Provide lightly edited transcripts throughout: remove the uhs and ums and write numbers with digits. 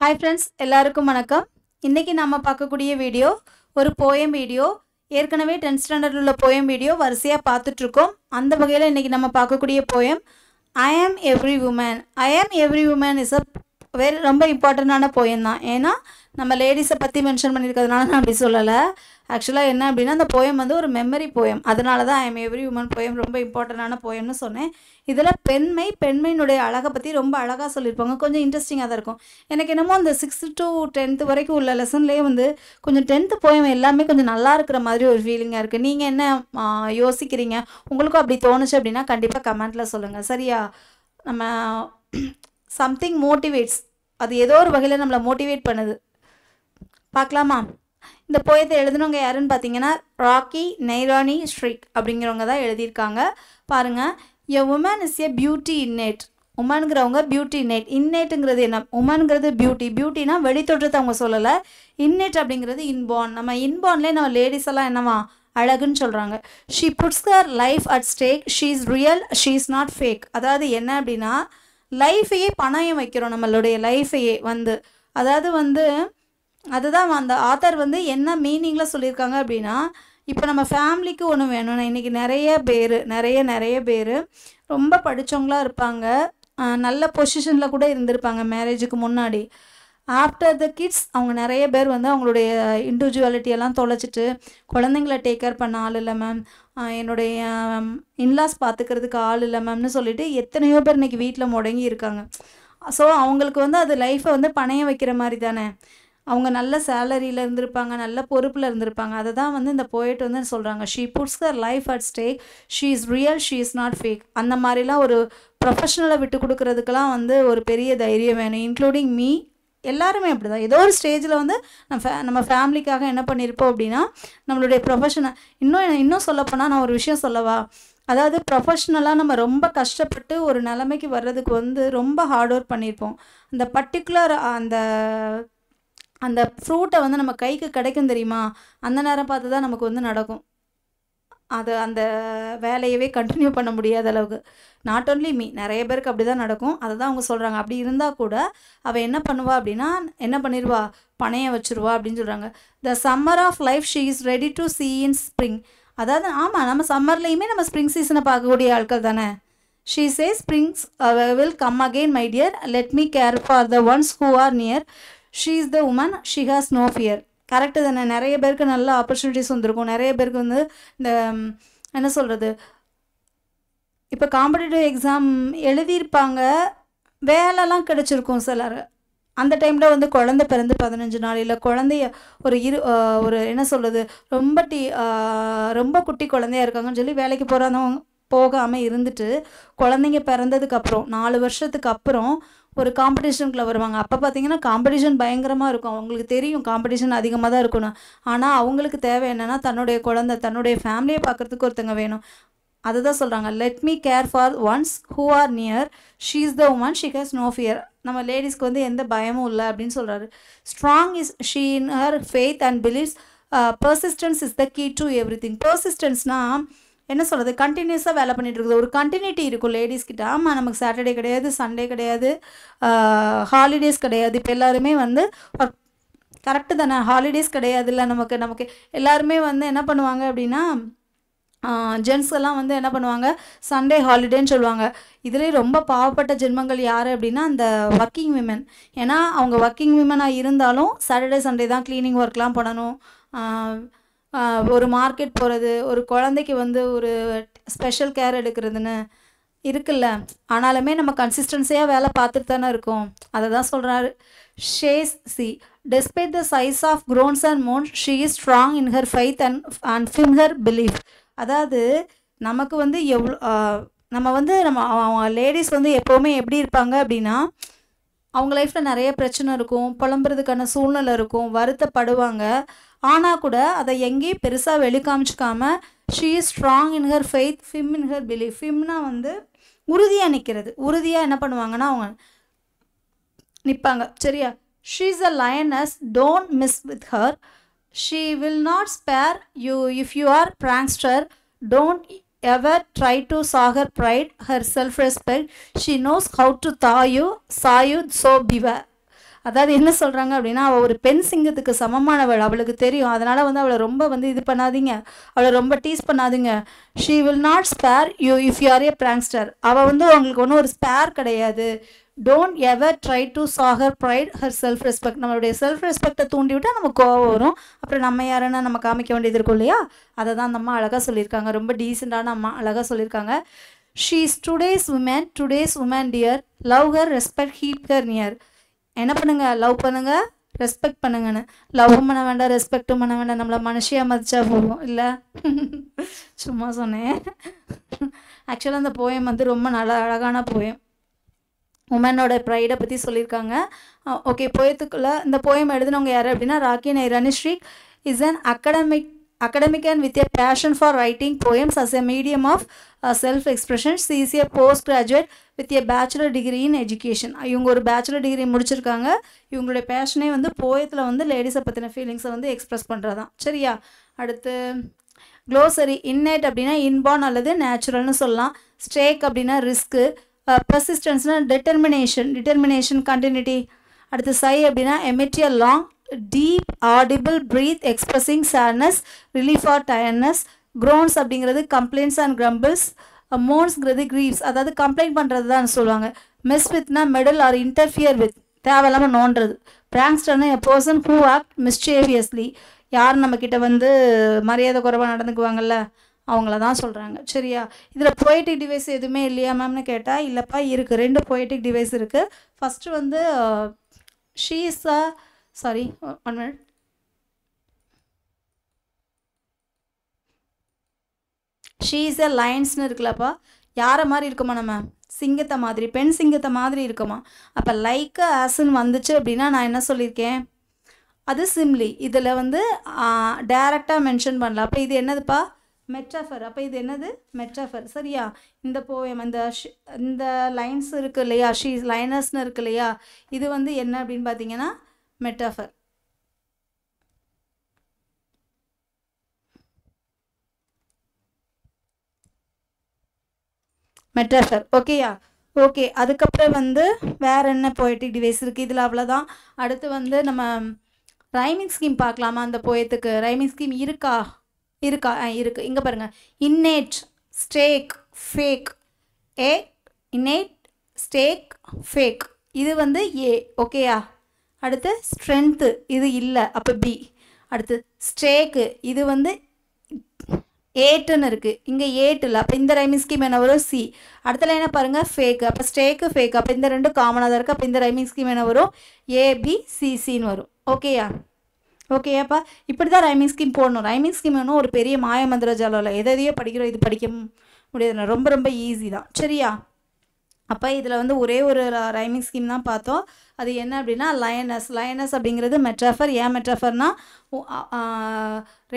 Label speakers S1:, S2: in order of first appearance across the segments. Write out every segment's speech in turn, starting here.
S1: Hi friends, எல்லாருக்கும் வணக்கம். இன்றைக்கி நம்ம பார்க்கக்கூடிய வீடியோ ஒரு போயம் வீடியோ. ஏற்கனவே 10th ஸ்டாண்டர்டில் உள்ள போயம் வீடியோ வரிசையாக பார்த்துட்ருக்கோம். அந்த வகையில் இன்றைக்கி நம்ம பார்க்கக்கூடிய போயம் ஐ ஆம் எவ்ரி உமன். ஐ ஆம் எவ்ரி உமன் இஸ் ரொம்ப இம்பார்ட்டண்ட்டான போயம் தான். ஏன்னா நம்ம லேடிஸை பற்றி மென்ஷன் பண்ணியிருக்கிறதுனால நான் அப்படி சொல்லலை. ஆக்சுவலாக என்ன அப்படின்னா அந்த போயம் வந்து ஒரு மெமரி போயம். அதனால தான் ஐ ஆம் எவ்ரி உமன் போயம் ரொம்ப இம்பார்ட்டண்ட்டான போயம்னு சொன்னேன். இதில் பெண்மையினுடைய அழகை பற்றி ரொம்ப அழகாக சொல்லியிருப்பாங்க. கொஞ்சம் இன்ட்ரெஸ்டிங்காக தான் இருக்கும். எனக்கு என்னமோ அந்த 6th to 10th வரைக்கும் உள்ள லெசன்லேயே வந்து கொஞ்சம் 10th போயம் எல்லாமே கொஞ்சம் நல்லா இருக்கிற மாதிரி ஒரு ஃபீலிங்காக இருக்குது. நீங்கள் என்ன யோசிக்கிறீங்க? உங்களுக்கும் அப்படி தோணுச்சு அப்படின்னா கண்டிப்பாக கமெண்ட்டில் சொல்லுங்கள். சரியா? நம்ம சம்திங் மோட்டிவேட்ஸ், அது ஏதோ ஒரு வகையில் நம்மளை மோட்டிவேட் பண்ணுது. பார்க்கலாமா? இந்த போயத்தை எழுதுனவங்க யாருன்னு பார்த்தீங்கன்னா ராக்கி நைரானி ஸ்ட்ரிக் அப்படிங்கிறவங்க தான் எழுதியிருக்காங்க. பாருங்கள். A woman is a beauty innate. உமனுங்கிறவங்க பியூட்டி இன்னேட். இன்னேட்டுங்கிறது என்ன? உமனுங்கிறது பியூட்டினா வெளித்தோற்றத்தை அவங்க சொல்லலை. இன்னேட் அப்படிங்கிறது இன்பார்ன். நம்ம இன்பார்ன்லேயே நம்ம லேடிஸ் எல்லாம் என்னவா அழகுன்னு சொல்கிறாங்க. She puts her life at stake. She is real, she is not fake. அதாவது என்ன அப்படின்னா லைஃபையே பணயம் வைக்கிறோம். நம்மளுடைய லைஃபையே வந்து அதாவது வந்து அதுதான் அந்த ஆத்தர் வந்து என்ன மீனிங்கில் சொல்லியிருக்காங்க அப்படின்னா, இப்போ நம்ம ஃபேமிலிக்கு ஒன்று வேணும். இன்றைக்கி நிறைய பேர் ரொம்ப படித்தவங்களாக இருப்பாங்க, நல்ல பொசிஷனில் கூட இருந்திருப்பாங்க மேரேஜுக்கு முன்னாடி. ஆஃப்டர் த கிட்ஸ் அவங்க நிறைய பேர் வந்து அவங்களுடைய இண்டிவிஜுவாலிட்டியெல்லாம் தொலைச்சிட்டு குழந்தைங்கள டேக் கேர் பண்ண ஆள் இல்லை மேம், என்னுடைய இன்லாஸ் பார்த்துக்கிறதுக்கு ஆள் இல்லை மேம்னு சொல்லிட்டு எத்தனையோ பேர் இன்றைக்கி வீட்டில் முடங்கி இருக்காங்க. ஸோ அவங்களுக்கு வந்து அது லைஃப்பை வந்து பணையம் வைக்கிற மாதிரி தானே. அவங்க நல்ல சேலரியில் இருந்திருப்பாங்க, நல்ல பொறுப்பில் இருந்திருப்பாங்க. அதை தான் வந்து இந்த போய்ட் வந்து சொல்கிறாங்க. She puts her life at stake, she is real, she is not fake. அந்த மாதிரிலாம் ஒரு ப்ரொஃபஷ்னலை விட்டு கொடுக்கறதுக்கெலாம் வந்து ஒரு பெரிய தைரியம் வேணும். Including me. எல்லாருமே அப்படி தான். ஏதோ ஒரு ஸ்டேஜில் வந்து நம்ம ஃபேமிலிக்காக என்ன பண்ணியிருப்போம் அப்படின்னா நம்மளுடைய ப்ரொஃபஷனை இன்னும் சொல்லப்போனால் நான் ஒரு விஷயம் சொல்லவா? அதாவது ப்ரொஃபஷ்னலாக நம்ம ரொம்ப கஷ்டப்பட்டு ஒரு நிலைமைக்கு வர்றதுக்கு வந்து ரொம்ப ஹார்ட் ஒர்க் பண்ணியிருப்போம். அந்த பர்டிகுலர் அந்த ஃப்ரூட்டை வந்து நம்ம கைக்கு கிடைக்கும் தெரியுமா? அந்த நேரம் பார்த்து தான் நமக்கு வந்து நடக்கும். அந்த வேலையவே கண்டினியூ பண்ண முடியாத அளவுக்கு. நாட் ஓன்லி மீ, நிறைய பேருக்கு அப்படி தான் நடக்கும். அதை தான் அவங்க சொல்கிறாங்க. அப்படி இருந்தால் கூட அவள் என்ன பண்ணுவா அப்படின்னா என்ன பண்ணிடுவா? பணையம் வச்சுருவா அப்படின்னு சொல்கிறாங்க. The summer of life she is ready to see in spring. அதாவது ஆமாம், நம்ம சம்மர்லேயுமே நம்ம ஸ்ப்ரிங் சீசனை பார்க்கக்கூடிய ஆட்கள் தானே. She say springs will come again my dear, let me care for the ones who are near, she is the woman, she has no fear. Correct தானே. நிறைய பேருக்கு நல்ல ஆப்பர்ச்சுனிட்டிஸ் வந்திருக்கும். நிறைய பேருக்கு வந்து இந்த என்ன சொல்கிறது, இப்போ காம்படிட்டிவ் எக்ஸாம் எழுதியிருப்பாங்க, வேலைலாம் கிடச்சிருக்கும் சிலர். அந்த டைமில் வந்து குழந்தை பிறந்து 15 நாள் இல்லை குழந்தைய ஒரு என்ன சொல்கிறது ரொம்ப குட்டி குழந்தையா இருக்காங்கன்னு சொல்லி வேலைக்கு போகாமல் இருந்துட்டு குழந்தைங்க பிறந்ததுக்கப்புறம் 4 வருஷத்துக்கு அப்புறம் ஒரு காம்படிஷனுக்குள்ளே வருவாங்க. அப்போ பார்த்தீங்கன்னா காம்படிஷன் பயங்கரமாக இருக்கும். அவங்களுக்கு தெரியும் காம்படிஷன் அதிகமாக தான் இருக்கணும். ஆனால் அவங்களுக்கு தேவை என்னென்னா தன்னுடைய குழந்தை, தன்னுடைய ஃபேமிலியை பார்க்குறதுக்கு ஒருத்தங்க வேணும். அதுதான் சொல்கிறாங்க. Let me care for ones who are near, she is the woman, she has no fear. நம்ம லேடிஸ்க்கு வந்து எந்த பயமும் இல்லை அப்படின்னு சொல்கிறாரு. Strong is she in her faith and believes, persistence is the key to everything. பர்சிஸ்டன்ஸ்னால் என்ன சொல்கிறது, கண்டினியூஸாக வேலை பண்ணிகிட்டு இருக்குது. ஒரு கண்டினியூட்டி இருக்கும் லேடிஸ்கிட்ட. ஆமாம், நமக்கு சாட்டர்டே கிடையாது, சண்டே கிடையாது, ஹாலிடேஸ் கிடையாது. இப்போ எல்லாருமே வந்து கரெக்டு தானே, ஹாலிடேஸ் கிடையாது. இல்லை நமக்கு எல்லாருமே வந்து என்ன பண்ணுவாங்க அப்படின்னா ஜென்ஸ் எல்லாம் வந்து என்ன பண்ணுவாங்க, சண்டே ஹாலிடேன்னு சொல்லுவாங்க. இதுலேயே ரொம்ப பாவப்பட்ட ஜென்மங்கள் யார் அப்படின்னா அந்த ஒர்க்கிங் விமன். ஏன்னா அவங்க ஒர்க்கிங் விமனாக இருந்தாலும் சாட்டர்டே சண்டே தான் க்ளீனிங் ஒர்க்லாம் பண்ணணும், ஒரு மார்க்கெட் போகிறது, ஒரு குழந்தைக்கு வந்து ஒரு ஸ்பெஷல் கேர் எடுக்கிறதுன்னு இருக்குல்ல. ஆனாலுமே நம்ம கன்சிஸ்டன்சியாக வேலை பார்த்துட்டு தானே இருக்கோம். அதை தான் சொல்கிறாரு. ஷேஸ் C despite the size of groans and moans, she is strong in her faith and firm her belief. அதாவது நமக்கு வந்து நம்ம லேடிஸ் வந்து எப்போவுமே எப்படி இருப்பாங்க அப்படின்னா அவங்க லைஃப்பில் நிறைய பிரச்சனை இருக்கும், புலம்புறதுக்கான சூழ்நிலை இருக்கும், வருத்தப்படுவாங்க. ஆனால் கூட அதை எங்கேயும் பெருசாக வெளிக்காமிச்சிக்காம she is strong in her faith, firm in her belief. ஃபிம்னா வந்து உறுதியாக நிற்கிறது. உறுதியாக என்ன பண்ணுவாங்கன்னா அவங்க நிற்பாங்க. சரியா? She is a lioness, don't mess with her, she will not spare you if you are prankster, don't ever try to saw her pride, her self-respect. She knows how to saw you, so beware. அதாவது என்ன சொல்கிறாங்க அப்படின்னா, அவள் ஒரு பெண் சிங்கத்துக்கு சமமானவள், அவளுக்கு தெரியும். அதனால் வந்து அவளை ரொம்ப வந்து இது பண்ணாதீங்க, அவளை ரொம்ப டீஸ் பண்ணாதீங்க. She will not spare you if you are a prankster. அவள் வந்து உங்களுக்கு ஒன்றும் ஒரு ஸ்பேர் கிடையாது. Don't ever try to sour her pride her self respect. நம்மளுடைய செல்ஃப் ரெஸ்பெக்டை தூண்டி விட்டால் நமக்கு கோவம் வரும். அப்புறம் நம்ம யாருன்னா நம்ம காமிக்க வேண்டியது இருக்கும் இல்லையா? அதை தான் அந்த அம்மா அழகாக சொல்லியிருக்காங்க. ரொம்ப டீசெண்டான அம்மா அழகாக சொல்லியிருக்காங்க. She is today's woman dear. Love her, respect, heap her near. என்ன பண்ணுங்க? லவ் பண்ணுங்க, ரெஸ்பெக்ட் பண்ணுங்கன்னு. லவ்வும் பண்ண வேண்டாம், ரெஸ்பெக்டும் பண்ண வேண்டாம், நம்மளை மனுஷியாக மதிச்சா போகும் இல்லை? சும்மா சொன்னேன். ஆக்சுவலாக அந்த போயம் வந்து ரொம்ப நல்ல அழகான போயம். உமனோட ப்ரைடை பற்றி சொல்லியிருக்காங்க. ஓகே, போயத்துக்குள்ளே இந்த போயம் எழுதினவங்க யார் அப்படின்னா, ராக்கி நைரானி ஸ்ரீக் is an academic and with a passion for writing poems as a medium of self-expression. She is a postgraduate with a bachelor degree in education. இவங்க ஒரு பேச்சுலர் டிகிரி முடிச்சிருக்காங்க. இவங்களுடைய பேஷனே வந்து போயத்தில் வந்து லேடிஸை பற்றின ஃபீலிங்ஸை வந்து எக்ஸ்ப்ரெஸ் பண்ணுறதான். சரியா? அடுத்து க்ளோசரி. இன்னேட் அப்படின்னா இன்பார்ன் அல்லது நேச்சுரல்னு சொல்லலாம். ஸ்டேக் அப்படின்னா ரிஸ்க்கு. பெர்சிஸ்டன்ஸ்னால் determination continuity. அடுத்து சை அப்படின்னா emit a long deep audible breath expressing sadness, relief or tiredness. groans அப்படிங்கிறது complaints and grumbles. moansங்கிறது grieves, அதாவது கம்ப்ளைண்ட் பண்ணுறது தான் சொல்லுவாங்க. mess withனா meddle or interfere with, தேவையில்லாமல் நோண்டுறது. pranksterனா a person who act mischievously, யார் நம்மக்கிட்ட வந்து மரியாதை குறைவாக நடந்துக்குவாங்கல்ல, அவங்கள தான் சொல்கிறாங்க. சரியா? இதில் பொயட்டிக் டிவைஸ் எதுவுமே இல்லையா மேம்னு கேட்டால் இல்லைப்பா, இருக்குது. 2 பொயட்டிக் டிவைஸ் இருக்குது. ஃபஸ்ட்டு வந்து she is a sorry 1 minute. she is a lionsன்னு இருக்குல்லப்பா, யாரை மாதிரி இருக்குமா? நம்ம சிங்கத்தை மாதிரி, பெண் சிங்கத்தை மாதிரி இருக்குமா? அப்போ லைக் ஆஸ்ன்னு வந்துச்சு அப்படின்னா நான் என்ன சொல்லியிருக்கேன்? அது சிம்லி. இதில் வந்து டைரெக்டாக மென்ஷன் பண்ணல. அப்போ இது என்னதுப்பா? மெட்டாஃபர். அப்போ இது என்னது? மெட்டாஃபர். சரியா? இந்த போயம் இந்த லைன்ஸ் இருக்குது இல்லையா, ஷீஸ் லைனர்ஸ்னு இருக்கு இல்லையா, இது வந்து என்ன அப்படின்னு பார்த்தீங்கன்னா மெட்டாஃபர். மெட்டாஃபர். ஓகேயா? ஓகே. அதுக்கப்புறம் வந்து வேறு என்ன பொயட்டிக் டிவைஸ் இருக்குது? இதில் அவ்வளோதான். அடுத்து வந்து நம்ம ரைமிங் ஸ்கீம் பார்க்கலாமா? அந்த போயத்துக்கு ரைமிங் ஸ்கீம் இருக்கா? இருக்குது. இங்கே பாருங்கள். Innate, stake, fake. Innate, stake, fake. இது வந்து ஏ. ஓகேயா? அடுத்து ஸ்ட்ரென்த்து, இது இல்லை, அப்போ பி. அடுத்து ஸ்டேக்கு, இது வந்து ஏட்டுன்னு இருக்குது, இங்கே ஏட்டு இல்லை, அப்போ இந்த ரைமிங் ஸ்கீம் என்ன வரும்? சி. அடுத்த லைனை பாருங்கள், ஃபேக்கு. அப்போ ஸ்டேக்கு, ஃபேக், அப்போ இந்த 2 காமனாக தான் இருக்குது. அப்போ இந்த ரைமிங் ஸ்கீம் என்ன வரும்? ஏபிசிசின்னு வரும். ஓகேயா? ஓகேயாப்பா? இப்படி தான் ரைமிங் ஸ்கீம் போடணும். ரைமிங் ஸ்கீம் ஒன்றும் ஒரு பெரிய மாய மந்திர ஜாலம் இல்லை. எதையோ படிக்கிறோம், இது படிக்க முடியாது, ரொம்ப ரொம்ப ஈஸி தான். சரியா? அப்போ இதில் வந்து ஒரே ஒரு ரைமிங் ஸ்கீம் தான் பார்த்தோம். அது என்ன அப்படின்னா லயனஸ் அப்படிங்கிறது மெட்ராஃபர். ஏன் மெட்ராஃபர்னா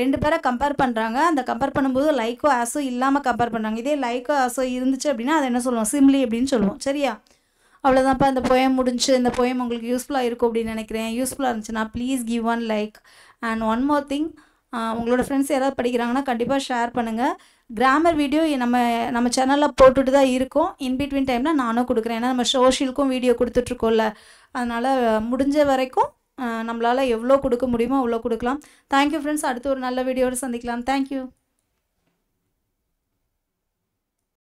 S1: 2 பேரை கம்பேர் பண்ணுறாங்க. அந்த கம்பேர் பண்ணும்போது லைக்கோ ஆஸோ இல்லாமல் கம்பேர் பண்ணுறாங்க. இதே லைக்கோ ஆஸோ இருந்துச்சு அப்படின்னா அதை என்ன சொல்லுவோம்? சிம்லி அப்படின்னு சொல்லுவோம். சரியா? அவ்வளோதான்ப்பா, இந்த போயம் முடிஞ்சு. இந்த போயம் உங்களுக்கு யூஸ்ஃபுல்லாக இருக்கும் அப்படின்னு நினைக்கிறேன். யூஸ்ஃபுல்லாக இருந்துச்சுன்னா please give 1 like. And one more thing, உங்களோட ஃப்ரெண்ட்ஸ் யாராவது படிக்கிறாங்கன்னா கண்டிப்பாக ஷேர் பண்ணுங்கள். கிராமர் வீடியோ நம்ம சேனலில் போட்டுட்டு தான் இருக்கோம். இன்பிட்வீன் டைமில் நானும் கொடுக்குறேன். ஏன்னா நம்ம சோஷியலுக்கும் வீடியோ கொடுத்துட்ருக்கோம்ல, அதனால் முடிஞ்ச வரைக்கும் நம்மளால் எவ்வளோ கொடுக்க முடியுமோ அவ்வளோ கொடுக்கலாம். Thank you friends. அடுத்து ஒரு நல்ல வீடியோடு சந்திக்கலாம். தேங்க்யூ.